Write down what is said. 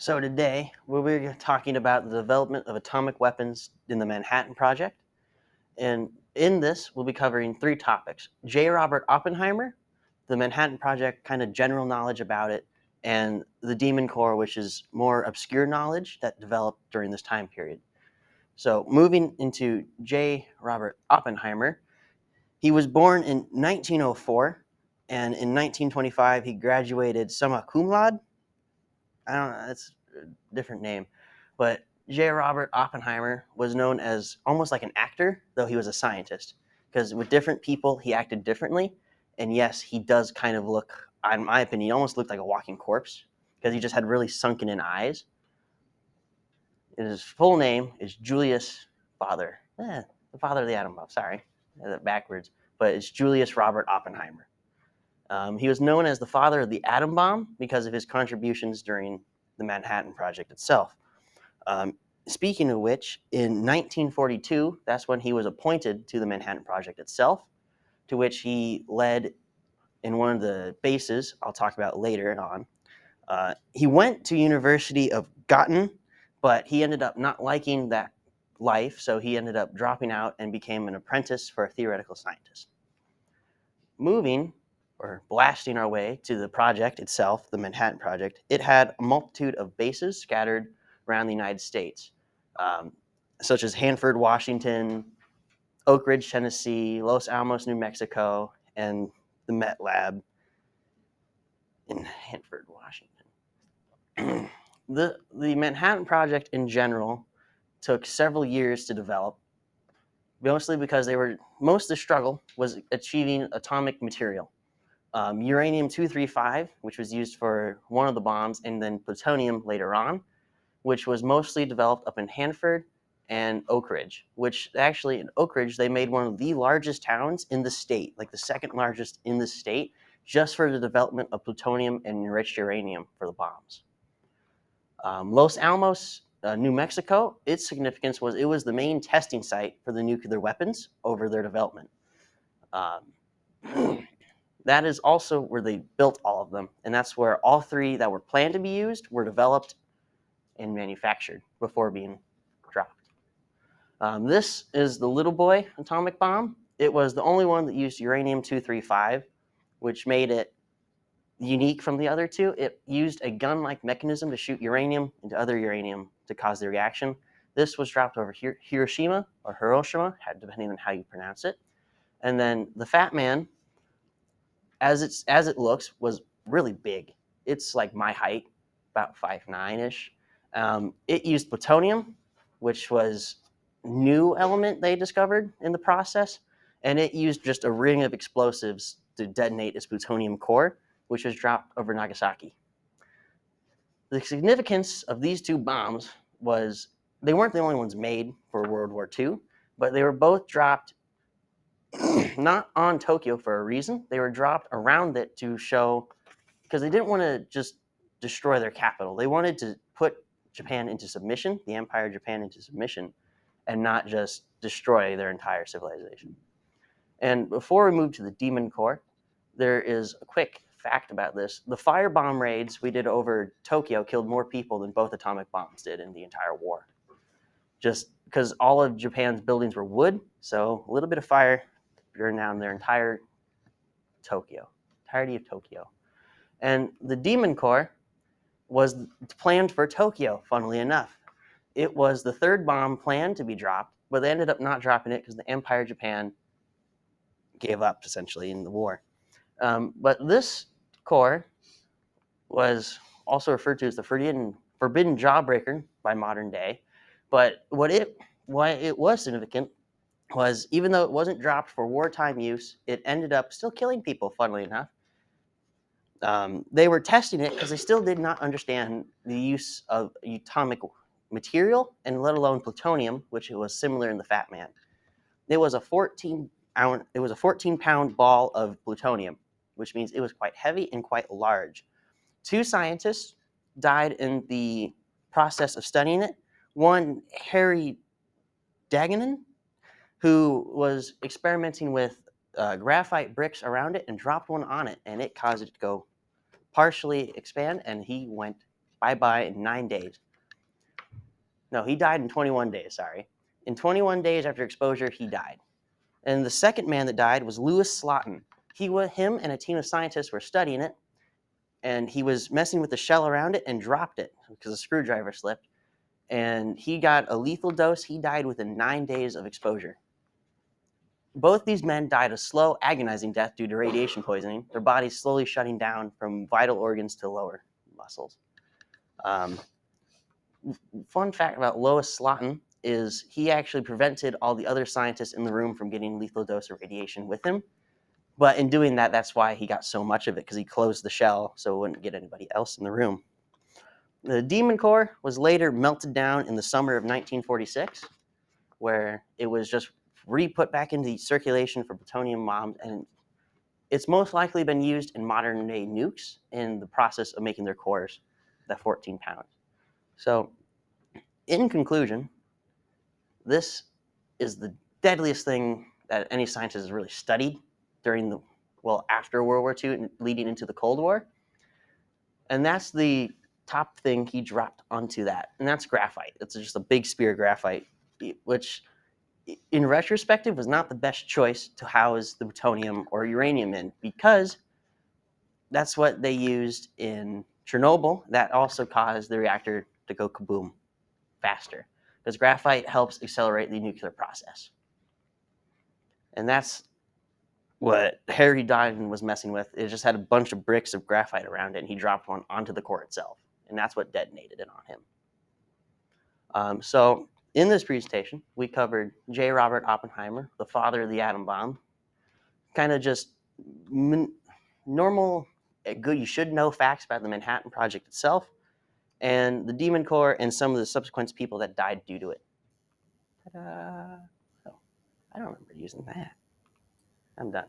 So today we'll be talking about the development of atomic weapons in the Manhattan Project. And in this, we'll be covering three topics: J. Robert Oppenheimer, the Manhattan Project, kind of general knowledge about it, and the Demon Core, which is more obscure knowledge that developed during this time period. So moving into J. Robert Oppenheimer, he was born in 1904, and in 1925 he graduated summa cum laude. I don't know, that's a different name. But J. Robert Oppenheimer was known as almost like an actor, though he was a scientist. Because with different people, he acted differently. And yes, he does kind of look, in my opinion, he almost looked like a walking corpse because he just had really sunken in eyes. And his full name is Julius Father. The father of the atom bomb, sorry. I had that backwards. But it's Julius Robert Oppenheimer. He was known as the father of the atom bomb because of his contributions during the Manhattan Project itself. Speaking of which, in 1942, that's when he was appointed to the Manhattan Project itself, to which he led in one of the bases I'll talk about later on. He went to University of Göttingen, but he ended up not liking that life, so he ended up dropping out and became an apprentice for a theoretical scientist. Moving or blasting our way to the project itself, the Manhattan Project, it had a multitude of bases scattered around the United States, such as Hanford, Washington, Oak Ridge, Tennessee, Los Alamos, New Mexico, and the Met Lab in Hanford, Washington. The Manhattan Project in general took several years to develop, mostly because most of the struggle was achieving atomic material. Uranium-235, which was used for one of the bombs, and then plutonium later on, which was mostly developed up in Hanford and Oak Ridge, which actually in Oak Ridge, they made one of the largest towns in the state, like the second largest in the state, just for the development of plutonium and enriched uranium for the bombs. Los Alamos, New Mexico, its significance was it was the main testing site for the nuclear weapons over their development. That is also where they built all of them, and that's where all three that were planned to be used were developed and manufactured before being dropped. This is the Little Boy atomic bomb. It was the only one that used uranium-235, which made it unique from the other two. It used a gun-like mechanism to shoot uranium into other uranium to cause the reaction. This was dropped over Hiroshima or Hiroshima, depending on how you pronounce it. And then the Fat Man, as it looks, was really big. It's like my height, about 5'9"-ish. It used plutonium, which was new element they discovered in the process, and it used just a ring of explosives to detonate its plutonium core, which was dropped over Nagasaki. The significance of these two bombs was they weren't the only ones made for World War II, but they were both dropped not on Tokyo for a reason. They were dropped around it to show, because they didn't want to just destroy their capital. They wanted to put Japan into submission, the Empire of Japan into submission, and not just destroy their entire civilization. And before we move to the Demon Core, there is a quick fact about this. The firebomb raids we did over Tokyo killed more people than both atomic bombs did in the entire war. Just because all of Japan's buildings were wood, so a little bit of fire burned down their entirety of Tokyo. And the Demon Core was planned for Tokyo, funnily enough. It was the third bomb planned to be dropped, but they ended up not dropping it because the Empire of Japan gave up, essentially, in the war. But this core was also referred to as the forbidden jawbreaker by modern day. But why it was significant was, even though it wasn't dropped for wartime use, it ended up still killing people, funnily enough. They were testing it because they still did not understand the use of atomic material, and let alone plutonium, which was similar in the Fat Man. It was a 14-pound ball of plutonium, which means it was quite heavy and quite large. 2 scientists died in the process of studying it. One, Harry Daganen, who was experimenting with graphite bricks around it and dropped one on it, and it caused it to go partially expand, and he went bye-bye in 9 days. No, he died in 21 days, sorry. In 21 days after exposure, he died. And the second man that died was Louis Slotin. Him and a team of scientists were studying it, and he was messing with the shell around it and dropped it because a screwdriver slipped. And he got a lethal dose. He died within 9 days of exposure. Both these men died a slow, agonizing death due to radiation poisoning, their bodies slowly shutting down from vital organs to lower muscles. Fun fact about Lois Slotin is he actually prevented all the other scientists in the room from getting lethal dose of radiation with him. But in doing that, that's why he got so much of it, because he closed the shell so it wouldn't get anybody else in the room. The Demon Core was later melted down in the summer of 1946, where it was just re-put back into circulation for plutonium bombs, and it's most likely been used in modern-day nukes in the process of making their cores, the 14 pounds. So, in conclusion, this is the deadliest thing that any scientist has really studied after World War II and leading into the Cold War. And that's the top thing he dropped onto that, and that's graphite. It's just a big spear of graphite, which in retrospective was not the best choice to house the plutonium or uranium in, because that's what they used in Chernobyl. That also caused the reactor to go kaboom faster, because graphite helps accelerate the nuclear process. And that's what Harry Diamond was messing with. It just had a bunch of bricks of graphite around it, and he dropped one onto the core itself, and that's what detonated it on him. So in this presentation, we covered J. Robert Oppenheimer, the father of the atom bomb, kind of just normal, good, you should know facts about the Manhattan Project itself, and the Demon Core, and some of the subsequent people that died due to it. Ta-da! Oh, I don't remember using that. I'm done.